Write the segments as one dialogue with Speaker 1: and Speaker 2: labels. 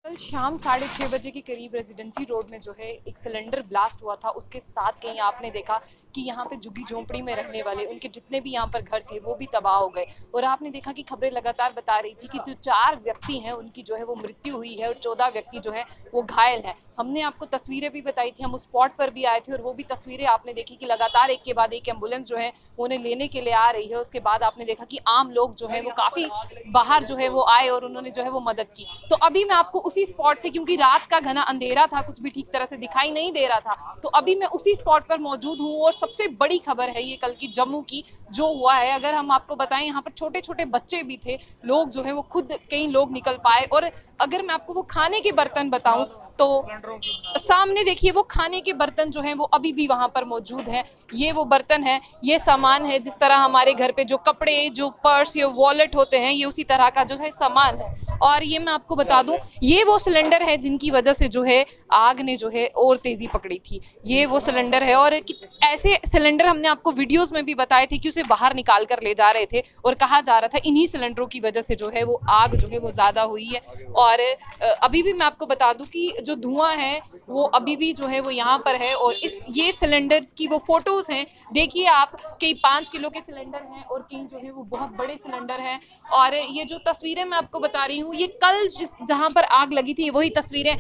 Speaker 1: कल शाम 6:30 बजे के करीब रेजिडेंसी रोड में जो है एक सिलेंडर ब्लास्ट हुआ था। उसके साथ कहीं आपने देखा कि यहाँ पे झुग्गी झोंपड़ी में रहने वाले उनके जितने भी यहाँ पर घर थे वो भी तबाह हो गए। और आपने देखा कि खबरें लगातार बता रही थी कि जो 4 व्यक्ति हैं उनकी जो है वो मृत्यु हुई है और 14 व्यक्ति जो है वो घायल है। हमने आपको तस्वीरें भी बताई थी, हम उस स्पॉट पर भी आए थे और वो भी तस्वीरें आपने देखी कि लगातार एक के बाद एक एम्बुलेंस जो है वो उन्हें लेने के लिए आ रही है। उसके बाद आपने देखा कि आम लोग जो है वो काफ़ी बाहर जो है वो आए और उन्होंने जो है वो मदद की। तो अभी मैं आपको उसी स्पॉट से, क्योंकि रात का घना अंधेरा था, कुछ भी ठीक तरह से दिखाई नहीं दे रहा था, तो अभी मैं उसी स्पॉट पर मौजूद हूँ। और सबसे बड़ी खबर है ये कल की जम्मू की जो हुआ है। अगर हम आपको बताएं, यहाँ पर छोटे छोटे बच्चे भी थे, लोग जो है वो खुद कई लोग निकल पाए। और अगर मैं आपको वो खाने के बर्तन बताऊं तो सामने देखिए वो खाने के बर्तन जो हैं वो अभी भी वहां पर मौजूद हैं। ये वो बर्तन है, ये सामान है। जिस तरह हमारे घर पे जो कपड़े, जो पर्स या वॉलेट होते हैं, ये उसी तरह का जो है सामान है। और ये मैं आपको बता दूं, ये वो सिलेंडर है जिनकी वजह से जो है आग ने जो है और तेजी पकड़ी थी। ये वो सिलेंडर है। और ऐसे सिलेंडर हमने आपको वीडियोस में भी बताए थे कि उसे बाहर निकाल कर ले जा रहे थे और कहा जा रहा था इन्हीं सिलेंडरों की वजह से जो है वो आग जो है वो ज़्यादा हुई है। और अभी भी मैं आपको बता दूं कि जो धुआं है वो अभी भी जो है वो यहाँ पर है। और ये सिलेंडर्स की वो फोटोज़ हैं, देखिए आप, कई 5 किलो के सिलेंडर हैं और कई जो है वो बहुत बड़े सिलेंडर हैं। और ये जो तस्वीरें मैं आपको बता रही हूँ, ये कल जहाँ पर आग लगी थी वही तस्वीरें।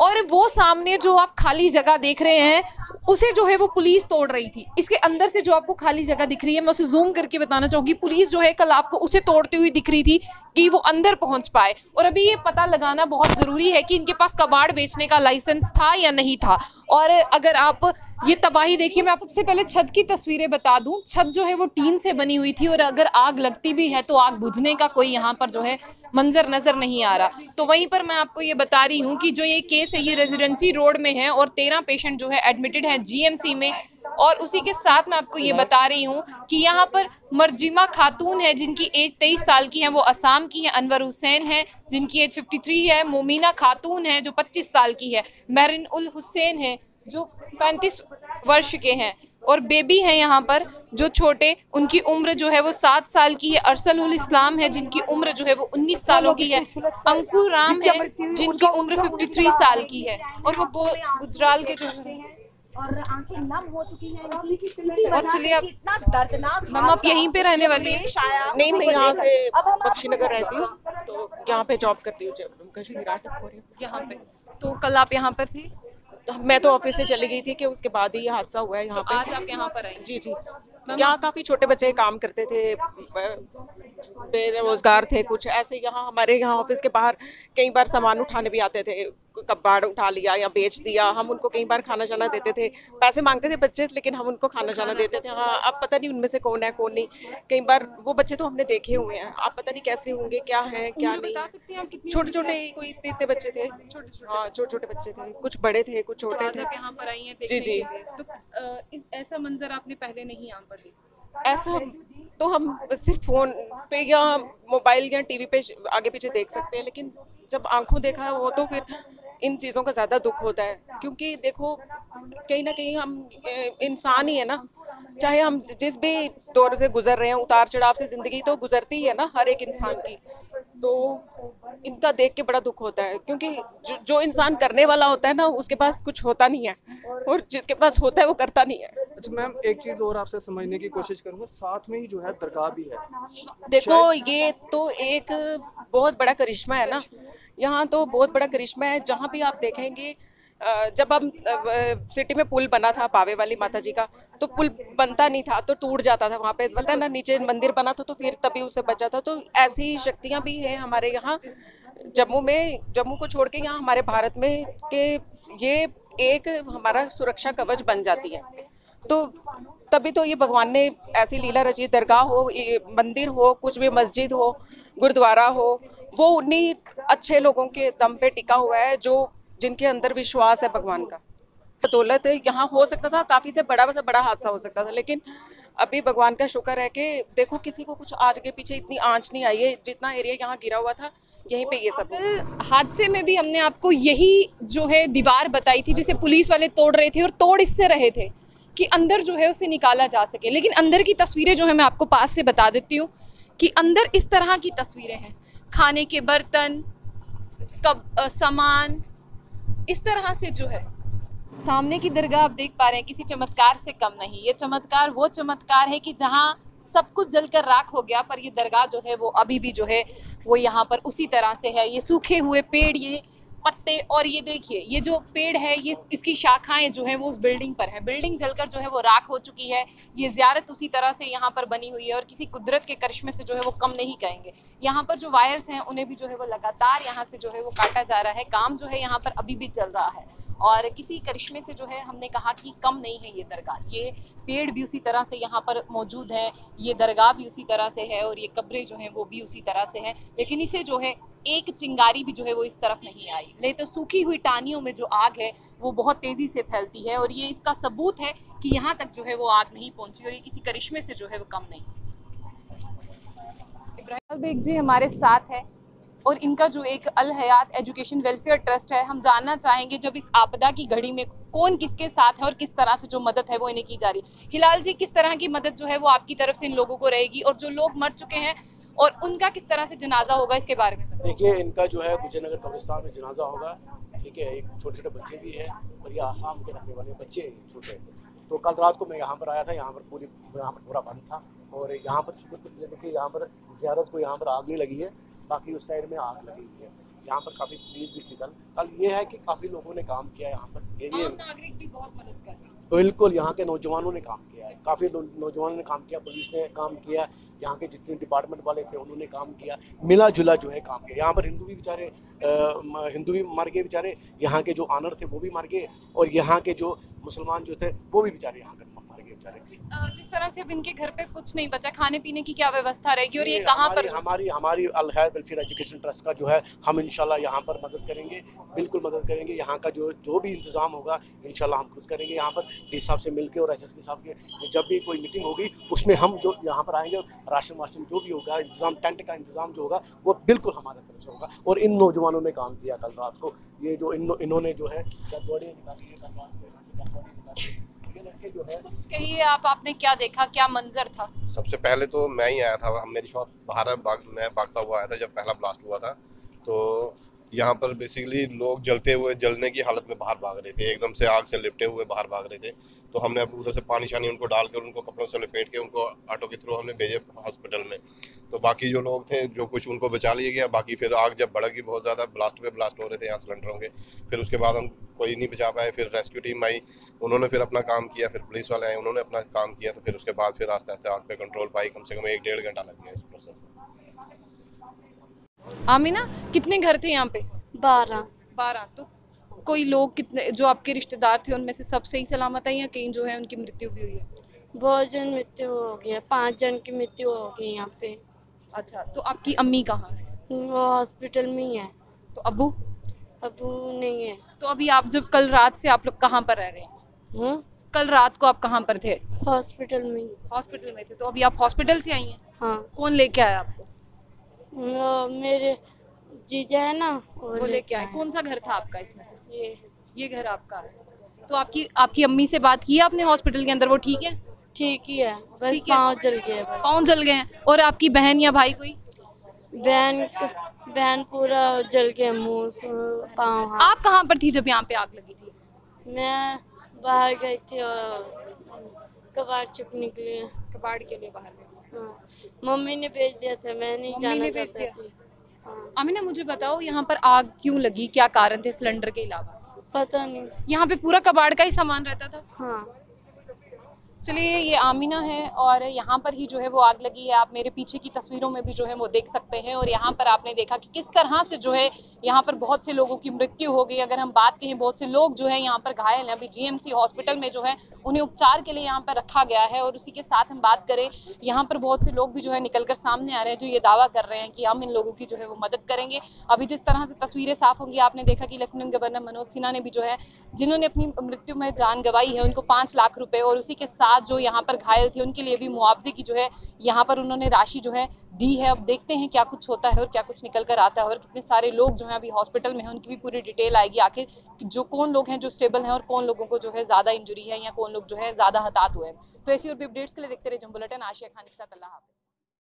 Speaker 1: और वो सामने जो आप खाली जगह देख रहे हैं उसे जो है वो पुलिस तोड़ रही थी। इसके अंदर से जो आपको खाली जगह दिख रही है, मैं उसे जूम करके बताना चाहूंगी, पुलिस जो है कल आपको उसे तोड़ती हुई दिख रही थी कि वो अंदर पहुंच पाए। और अभी ये पता लगाना बहुत ज़रूरी है कि इनके पास कबाड़ बेचने का लाइसेंस था या नहीं था। और अगर आप ये तबाही देखिए, मैं आप सबसे पहले छत की तस्वीरें बता दूं। छत जो है वो टीन से बनी हुई थी और अगर आग लगती भी है तो आग बुझने का कोई यहाँ पर जो है मंजर नज़र नहीं आ रहा। तो वहीं पर मैं आपको ये बता रही हूँ कि जो ये केस है ये रेजिडेंसी रोड में है और 13 पेशेंट जो है एडमिटेड हैं जीएमसी में। और उसी के साथ मैं आपको ये बता रही हूँ कि यहाँ पर मर्जिमा खातून है जिनकी एज 23 साल की है, वो असम की है। अनवर हुसैन है जिनकी एज 53 है। मोमिना खातून है जो 25 साल की है। महरिन उल हुसैन है जो 35 वर्ष के हैं। और बेबी है यहाँ पर जो छोटे, उनकी उम्र जो है वो 7 साल की है। अरसल उल इस्लाम है जिनकी उम्र जो है वो 19 सालों की है। अंकुर राम है जिनकी उम्र 53 साल की है। और वो गुजराल के जो है
Speaker 2: और आंखें नम हो चुकी हैं इनकी।
Speaker 1: और चलिए आप,
Speaker 2: इतना दर्दनाक
Speaker 1: मैम आप यहीं पे रहने वाली हैं?
Speaker 3: नहीं, मैं यहाँ से बख्शीनगर रहती हूँ, तो यहाँ पे जॉब करती हूँ।
Speaker 1: यहाँ पे तो कल आप यहाँ पर थी?
Speaker 3: मैं तो ऑफिस से चली गई थी कि उसके बाद ही ये हादसा हुआ है यहाँ पे।
Speaker 1: आज आप यहाँ पर आई?
Speaker 3: जी जी, यहाँ काफ़ी छोटे बच्चे काम करते थे, बेरोजगार थे कुछ ऐसे। यहाँ हमारे यहाँ ऑफिस के बाहर कई बार सामान उठाने भी आते थे, कबाड़ उठा लिया या बेच दिया। हम उनको कई बार खाना जाना देते थे, पैसे मांगते थे बच्चे, लेकिन हम उनको खाना जाना देते थे। हाँ, अब पता नहीं उनमें से कौन है कौन नहीं। कई बार वो बच्चे तो हमने देखे हुए हैं, आप पता नहीं कैसे होंगे, क्या है क्या नहीं।
Speaker 1: बता सकती हैं आप कितनी?
Speaker 3: छोटे छोटे कोई इतने बच्चे थे, हाँ छोटे छोटे बच्चे थे, कुछ बड़े थे कुछ छोटे थे।
Speaker 1: जब यहाँ पर आई हैं
Speaker 3: जी
Speaker 1: देखने
Speaker 3: जी,
Speaker 1: के लिए, तो ऐसा मंजर आपने पहले नहीं यहाँ पर देखा?
Speaker 3: ऐसा तो हम सिर्फ फोन पे या मोबाइल या टीवी पे आगे पीछे देख सकते हैं, लेकिन जब आंखों देखा है वो तो फिर इन चीज़ों का ज़्यादा दुख होता है। क्योंकि देखो, कहीं ना कहीं हम इंसान ही है ना, चाहे हम जिस भी दौर से गुजर रहे हैं, उतार चढ़ाव से ज़िंदगी तो गुजरती ही है ना हर एक इंसान की। तो इनका देख के बड़ा दुख होता है, क्योंकि जो इंसान करने वाला होता है ना, उसके पास कुछ होता नहीं है, और जिसके पास होता है वो करता नहीं है।
Speaker 4: अच्छा मैम, एक चीज़ और आपसे समझने की कोशिश करूंगा, साथ में ही जो है दरगाह भी है।
Speaker 3: देखो, ये तो एक बहुत बड़ा करिश्मा है ना, यहाँ तो बहुत बड़ा करिश्मा है। जहाँ भी आप देखेंगे, जब हम सिटी में पुल बना था पावे वाली माता जी का, तो पुल बनता नहीं था तो टूट जाता था। वहाँ पे पता है ना, नीचे मंदिर बना था तो फिर तभी उससे बचा था। तो ऐसी शक्तियाँ भी हैं हमारे यहाँ जम्मू में, जम्मू को छोड़ के यहाँ हमारे भारत में, कि ये एक हमारा सुरक्षा कवच बन जाती है। तो तभी तो ये भगवान ने ऐसी लीला रची। दरगाह हो, ये मंदिर हो, कुछ भी मस्जिद हो, गुरुद्वारा हो, वो उन्हीं अच्छे लोगों के दम पे टिका हुआ है जो जिनके अंदर विश्वास है भगवान का। बदौलत यहाँ हो सकता था काफ़ी से बड़ा हादसा हो सकता था, लेकिन अभी भगवान का शुक्र है कि देखो किसी को कुछ आगे पीछे इतनी आंच नहीं आई है। जितना एरिया यहाँ गिरा हुआ था यहीं पे ये सब।
Speaker 1: हादसे में भी हमने आपको यही जो है दीवार बताई थी जिसे पुलिस वाले तोड़ रहे थे, और तोड़ इससे रहे थे कि अंदर जो है उसे निकाला जा सके। लेकिन अंदर की तस्वीरें जो है मैं आपको पास से बता देती हूँ कि अंदर इस तरह की तस्वीरें हैं। खाने के बर्तन, सामान इस तरह से जो है। सामने की दरगाह आप देख पा रहे हैं किसी चमत्कार से कम नहीं। ये चमत्कार वो चमत्कार है कि जहाँ सब कुछ जलकर राख हो गया, पर ये दरगाह जो है वो अभी भी जो है वो यहाँ पर उसी तरह से है। ये सूखे हुए पेड़, ये पत्ते, और ये देखिए ये जो पेड़ है, ये इसकी शाखाएं जो है वो उस बिल्डिंग पर है। बिल्डिंग जलकर जो है वो राख हो चुकी है। ये ज़ियारत उसी तरह से यहाँ पर बनी हुई है और किसी कुदरत के करिश्मे से जो है वो कम नहीं कहेंगे। यहाँ पर जो वायर्स हैं उन्हें भी जो है वो लगातार यहाँ से जो है वो काटा जा रहा है। काम जो है यहाँ पर अभी भी चल रहा है और किसी करिश्मे से जो है हमने कहा कि कम नहीं है ये दरगाह। ये पेड़ भी उसी तरह से यहाँ पर मौजूद है, ये दरगाह भी उसी तरह से है और ये कब्रें जो हैं वो भी उसी तरह से हैं। लेकिन इसे जो है एक चिंगारी भी जो है वो इस तरफ नहीं आई। ले तो सूखी हुई टानियों में जो आग है वो बहुत तेज़ी से फैलती है और ये इसका सबूत है कि यहाँ तक जो है वो आग नहीं पहुँची और ये किसी करिश्मे से जो है वो कम नहीं। इब्राहिम बेग जी हमारे साथ है और इनका जो एक अल हयात एजुकेशन वेलफेयर ट्रस्ट है, हम जानना चाहेंगे जब इस आपदा की घड़ी में कौन किसके साथ है और किस तरह से जो मदद है वो इन्हें की जा रही है। हिलाल जी, किस तरह की मदद जो है वो आपकी तरफ से इन लोगों को रहेगी और जो लोग मर चुके हैं और उनका किस तरह से जनाजा होगा, इसके बारे में?
Speaker 5: देखिए, इनका जो है विजयनगर कब्रिस्तान में जनाजा होगा, ठीक है। एक छोटे छोटे बच्चे भी हैं और ये आसाम के रहने वाले बच्चे हैं छोटे। तो कल रात को मैं यहाँ पर आया था, यहाँ पर पूरा बंद था और यहाँ पर शुक्र देखिए यहाँ पर ज़ियारत को यहाँ पर आग नहीं लगी है, बाकी उस साइड में आग लगी हुई है। यहाँ पर काफ़ी पुलिस भी थी कल ये है कि काफ़ी लोगों ने काम किया यहाँ पर।
Speaker 1: नागरिक भी बहुत मदद कर रहे हैं।
Speaker 5: बिल्कुल, यहाँ के नौजवानों ने काम किया है, काफ़ी नौजवानों ने काम किया, पुलिस ने काम किया, यहाँ के जितने डिपार्टमेंट वाले थे उन्होंने काम किया, मिला जुला जो है काम किया। यहाँ पर हिंदू भी बेचारे हिंदू भी मर गए बेचारे, यहाँ के जो ऑनर थे वो भी मर गए और यहाँ के जो मुसलमान जो थे वो भी बेचारे यहाँ पर मर गए बेचारे।
Speaker 1: जिस तरह से अब इनके घर पे कुछ नहीं बचा, खाने पीने की क्या व्यवस्था रहेगी और ये कहाँ पर?
Speaker 5: हमारी अल हयात वेलफेयर एजुकेशन ट्रस्ट का जो है हम इंशाल्लाह यहाँ पर मदद करेंगे, बिल्कुल मदद करेंगे। यहाँ का जो भी इंतज़ाम होगा इंशाल्लाह हम खुद करेंगे। यहाँ पर डी साहब से मिलकर और एसएसपी साहब के जब भी कोई मीटिंग होगी उसमें हम जो यहाँ पर आएंगे, राशन वाशन जो भी होगा इंतज़ाम, टेंट का इंतज़ाम जो होगा वो बिल्कुल हमारे तरफ से होगा। और इन नौजवानों ने काम किया कल रात को, ये जो इन्होंने जो है बॉडी निकाली जो है।
Speaker 1: कुछ कहिए आप, आपने क्या देखा, क्या मंजर था?
Speaker 6: सबसे पहले तो मैं ही आया था, मेरी शॉप बाहर है, मैं भागता हुआ आया था जब पहला ब्लास्ट हुआ था। तो यहाँ पर बेसिकली लोग जलने की हालत में बाहर भाग रहे थे, एकदम से आग से लिपटे हुए बाहर भाग रहे थे। तो हमने उधर से पानी शानी उनको डालकर उनको कपड़ों से लपेट के उनको ऑटो के थ्रू हमने भेजे हॉस्पिटल में। तो बाकी जो लोग थे जो कुछ उनको बचा लिया गया। बाकी फिर आग जब भड़की बहुत ज़्यादा, ब्लास्ट पे ब्लास्ट हो रहे थे यहाँ सिलेंडरों के, फिर उसके बाद हम कोई नहीं बचा पाए। फिर रेस्क्यू टीम आई, उन्होंने फिर अपना काम किया, फिर पुलिस वाले आए, उन्होंने अपना काम किया। तो फिर उसके बाद फिर आस्ते आस्ते आग पे कंट्रोल पाई। कम से कम 1-1.5 घंटा लग गया इस प्रोसेस में।
Speaker 1: आमीना, कितने घर थे यहाँ पे? 12। तो कोई लोग कितने जो आपके रिश्तेदार थे उनमें से सब सही सलामत है या कहीं जो है उनकी मृत्यु भी हुई है?
Speaker 7: बहुत जन मृत्यु हो गया, 5 जन की मृत्यु हो गई यहाँ पे।
Speaker 1: अच्छा, तो आपकी अम्मी कहाँ है?
Speaker 7: वो हॉस्पिटल में ही है।
Speaker 1: तो अबू
Speaker 7: नहीं है।
Speaker 1: तो अभी आप जब कल रात से आप लोग कहाँ पर रह रहे हैं? कल रात को आप कहाँ पर थे?
Speaker 7: हॉस्पिटल में ही।
Speaker 1: हॉस्पिटल में थे। तो अभी आप हॉस्पिटल से आई हैं?
Speaker 7: हाँ।
Speaker 1: कौन लेके आया आपको?
Speaker 7: मेरे जीजा है ना,
Speaker 1: वो लेके आए। कौन सा घर था आपका इसमें से? ये घर आपका है। तो आपकी अम्मी से बात की आपने हॉस्पिटल के अंदर? वो ठीक है?
Speaker 7: ठीक ही है, बस
Speaker 1: ठीक है।
Speaker 7: पाँव जल गए।
Speaker 1: पाँव जल गए हैं। और आपकी बहन या भाई कोई?
Speaker 7: बहन पूरा जल गया, मुँह पाँव।
Speaker 1: आप कहाँ पर थी जब यहाँ पे आग लगी थी?
Speaker 7: मैं बाहर गई थी और कबाड़ चुपने के लिए।
Speaker 1: कबाड़ के लिए बाहर गए?
Speaker 7: हाँ, मम्मी ने भेज दिया था, मैं नहीं जाना चाहती थी। हाँ।
Speaker 1: अमीना, मुझे बताओ यहाँ पर आग क्यों लगी, क्या कारण थे सिलेंडर के अलावा?
Speaker 7: पता नहीं।
Speaker 1: यहाँ पे पूरा कबाड़ का ही सामान रहता था?
Speaker 7: हाँ।
Speaker 1: चलिए, ये आमीना है और यहाँ पर ही जो है वो आग लगी है। आप मेरे पीछे की तस्वीरों में भी जो है वो देख सकते हैं और यहाँ पर आपने देखा कि किस तरह से जो है यहाँ पर बहुत से लोगों की मृत्यु हो गई। अगर हम बात करें, बहुत से लोग जो है यहाँ पर घायल हैं। अभी जीएमसी हॉस्पिटल में जो है उन्हें उपचार के लिए यहाँ पर रखा गया है। और उसी के साथ हम बात करें, यहाँ पर बहुत से लोग भी जो है निकल कर सामने आ रहे हैं जो ये दावा कर रहे हैं कि हम इन लोगों की जो है वो मदद करेंगे। अभी जिस तरह से तस्वीरें साफ होंगी, आपने देखा कि लेफ्टिनेंट गवर्नर मनोज सिन्हा ने भी जो है, जिन्होंने अपनी मृत्यु में जान गंवाई है, उनको 5 लाख रुपए और उसी के साथ जो यहाँ पर घायल थे उनके लिए भी मुआवजे की जो है यहाँ पर उन्होंने राशि जो है दी है। अब देखते हैं क्या कुछ होता है और क्या कुछ निकल कर आता है और कितने सारे लोग जो हैं अभी हॉस्पिटल में हैं, उनकी भी पूरी डिटेल आएगी आखिर जो कौन लोग हैं जो स्टेबल हैं और कौन लोगों को जो है ज़्यादा इंजरी है या कौन लोग जो है ज़्यादा हताहत हुए हैं। तो ऐसी और भी अपडेट्स के लिए देखते रहिए जंग बुलेटिन। आशिया खान के साथ, अल्लाह हाफ़िज़।